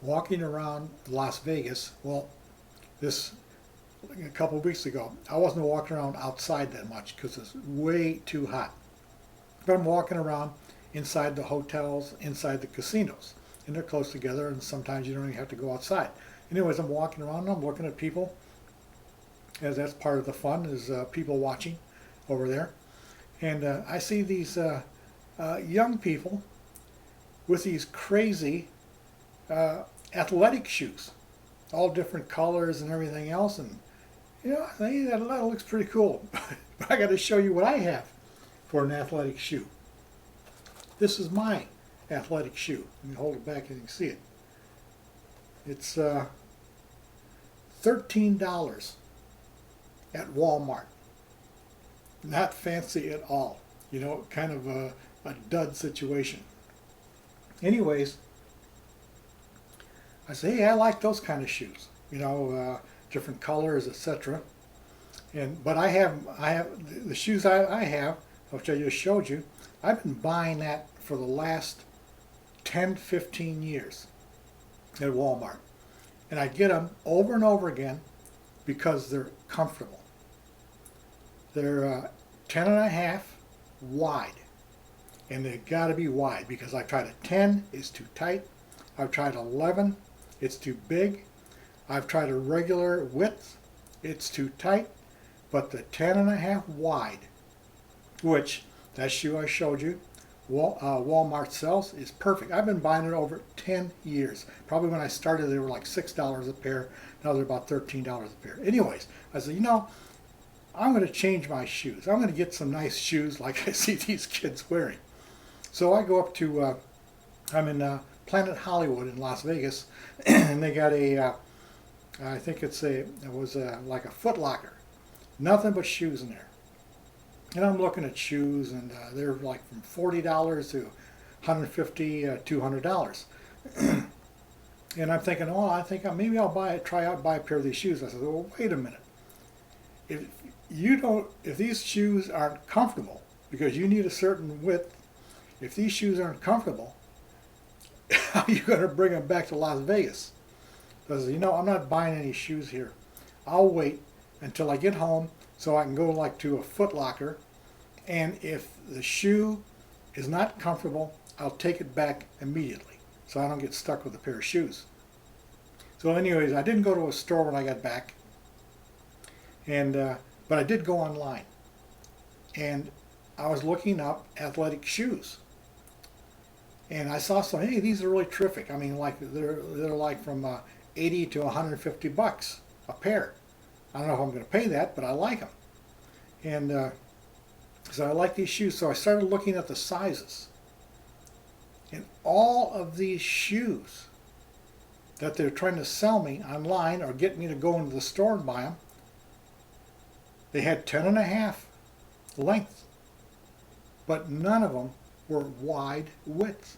walking around Las Vegas. Well, this a couple of weeks ago, I wasn't walking around outside that much because it's way too hot. But I'm walking around inside the hotels, inside the casinos, and they're close together, and sometimes you don't even have to go outside. Anyways, I'm walking around and I'm looking at people, as that's part of the fun is people watching over there, and I see these young people with these crazy athletic shoes, all different colors and everything else, and I think that looks pretty cool. But I got to show you what I have for an athletic shoe. This is my athletic shoe. Let me hold it back and you can see it. It's $13 at Walmart. Not fancy at all. Kind of a dud situation. Anyways, I say, hey, I like those kind of shoes. Different colors, etc. But I have the shoes I have, which I just showed you. I've been buying that for the last 10, 15 years at Walmart. And I get them over and over again because they're comfortable. They're 10 and a half wide. And they've got to be wide because I tried a 10, it's too tight. I've tried 11, it's too big. I've tried a regular width, it's too tight. But the 10 and a half wide, which that shoe I showed you, Walmart sells, is perfect. I've been buying it over 10 years. Probably when I started they were like $6 a pair. Now they're about $13 a pair. Anyways, I said, I'm going to change my shoes. I'm going to get some nice shoes like I see these kids wearing. So I go up to, I'm in Planet Hollywood in Las Vegas, and they got I think it was like a Foot Locker. Nothing but shoes in there. And I'm looking at shoes, and they're like from $40 to $150, $200. And I'm thinking, I think maybe I'll buy a pair of these shoes. I said, well, wait a minute. If these shoes aren't comfortable, because you need a certain width, if these shoes aren't comfortable, how are you going to bring them back to Las Vegas? Because I'm not buying any shoes here. I'll wait until I get home so I can go to a Foot Locker, and if the shoe is not comfortable, I'll take it back immediately so I don't get stuck with a pair of shoes. So anyways, I didn't go to a store when I got back, but I did go online, and I was looking up athletic shoes, and I saw some. Hey, these are really terrific. I mean, they're like from 80 to 150 bucks a pair. I don't know if I'm going to pay that, but I like them. And so I like these shoes. So I started looking at the sizes. And all of these shoes that they're trying to sell me online or get me to go into the store and buy them, they had 10 and a half length. But none of them were wide width.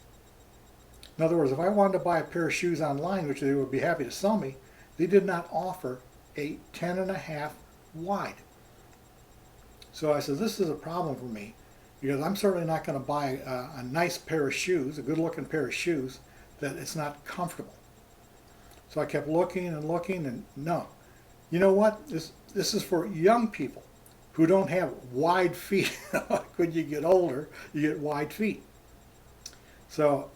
In other words, if I wanted to buy a pair of shoes online, which they would be happy to sell me, they did not offer a 10 and a half wide. So I said, this is a problem for me because I'm certainly not going to buy a nice pair of shoes, a good looking pair of shoes, that it's not comfortable. So I kept looking and looking, and no. You know what? This is for young people who don't have wide feet. When you get older, you get wide feet. So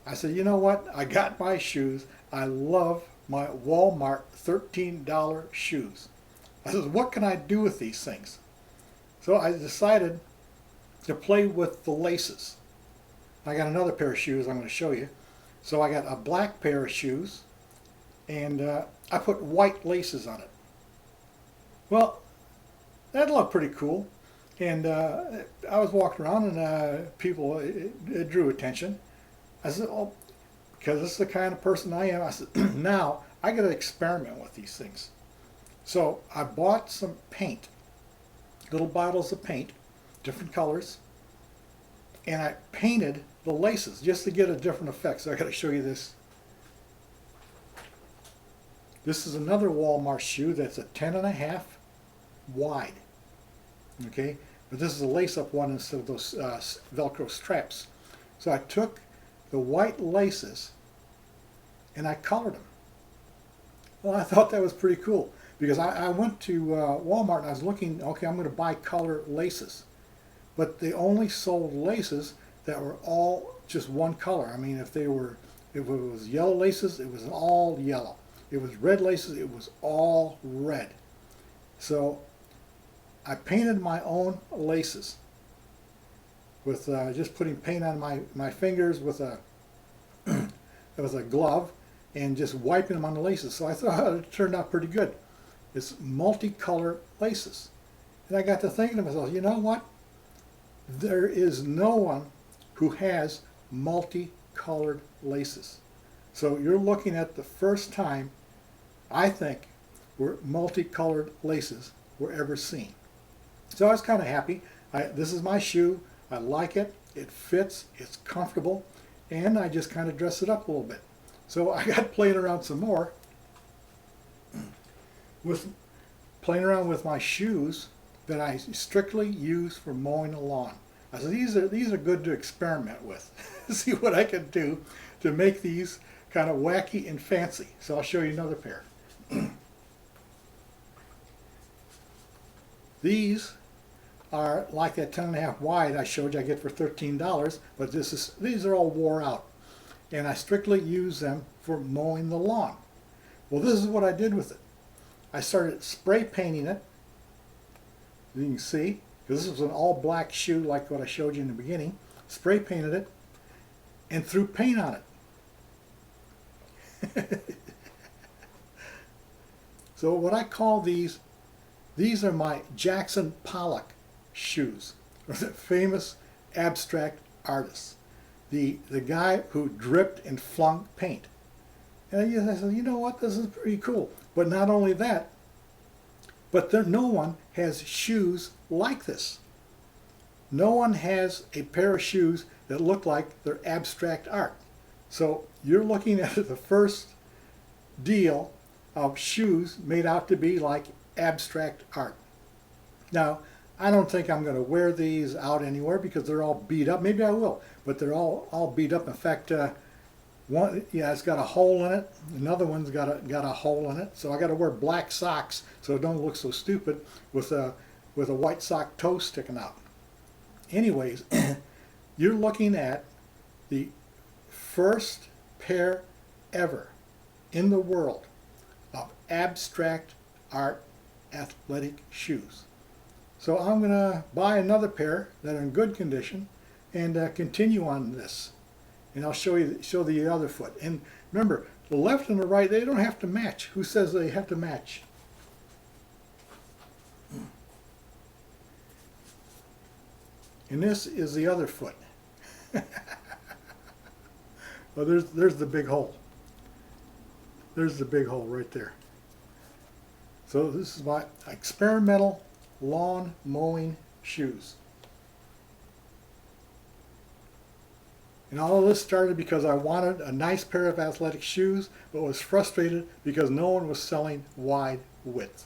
I said, you know what? I got my shoes. I love my Walmart $13 shoes. I said, what can I do with these things? So I decided to play with the laces. I got another pair of shoes I'm going to show you. So I got a black pair of shoes, and I put white laces on it. Well, that looked pretty cool. And I was walking around, and it drew attention. I said, oh, because this is the kind of person I am. I said, now I got to experiment with these things. So I bought some paint, little bottles of paint, different colors, and I painted the laces just to get a different effect. So I got to show you this. This is another Walmart shoe that's a 10 and a half wide. Okay, but this is a lace-up one instead of those Velcro straps. So I took the white laces and I colored them. Well, I thought that was pretty cool because I went to Walmart and I was looking, okay, I'm going to buy color laces. But they only sold laces that were all just one color. I mean, if it was yellow laces, it was all yellow. It was red laces, it was all red. So I painted my own laces with just putting paint on my fingers with a glove and just wiping them on the laces. So I thought it turned out pretty good. It's multicolored laces. And I got to thinking to myself, you know what? There is no one who has multicolored laces. So you're looking at the first time, I think, where multicolored laces were ever seen. So I was kind of happy. This is my shoe. I like it. It fits. It's comfortable. And I just kind of dress it up a little bit. So I got playing around some more with my shoes that I strictly use for mowing the lawn. I said, these are good to experiment with. See what I can do to make these kind of wacky and fancy. So I'll show you another pair. These are like that 10.5 wide I showed you I get for $13, but these are all wore out. And I strictly use them for mowing the lawn. Well, this is what I did with it. I started spray painting it. You can see, because this was an all black shoe like what I showed you in the beginning. Spray painted it and threw paint on it. So what I call these are my Jackson Pollock shoes, the famous abstract artist, the guy who dripped and flung paint. And I said, you know what, this is pretty cool. But not only that, but no one has shoes like this. No one has a pair of shoes that look like they're abstract art. So you're looking at the first deal of shoes made out to be like abstract art. Now, I don't think I'm going to wear these out anywhere because they're all beat up. Maybe I will, but they're all beat up. In fact, one, yeah, it's got a hole in it. Another one's got a hole in it. So I got to wear black socks so it don't look so stupid with a white sock toe sticking out. Anyways, you're looking at the first pair ever in the world of abstract art athletic shoes. So I'm going to buy another pair that are in good condition and continue on this. And I'll show the other foot. And remember, the left and the right, they don't have to match. Who says they have to match? And this is the other foot. Well, there's the big hole. There's the big hole right there. So this is my experimental lawn mowing shoes. And all of this started because I wanted a nice pair of athletic shoes, but was frustrated because no one was selling wide width.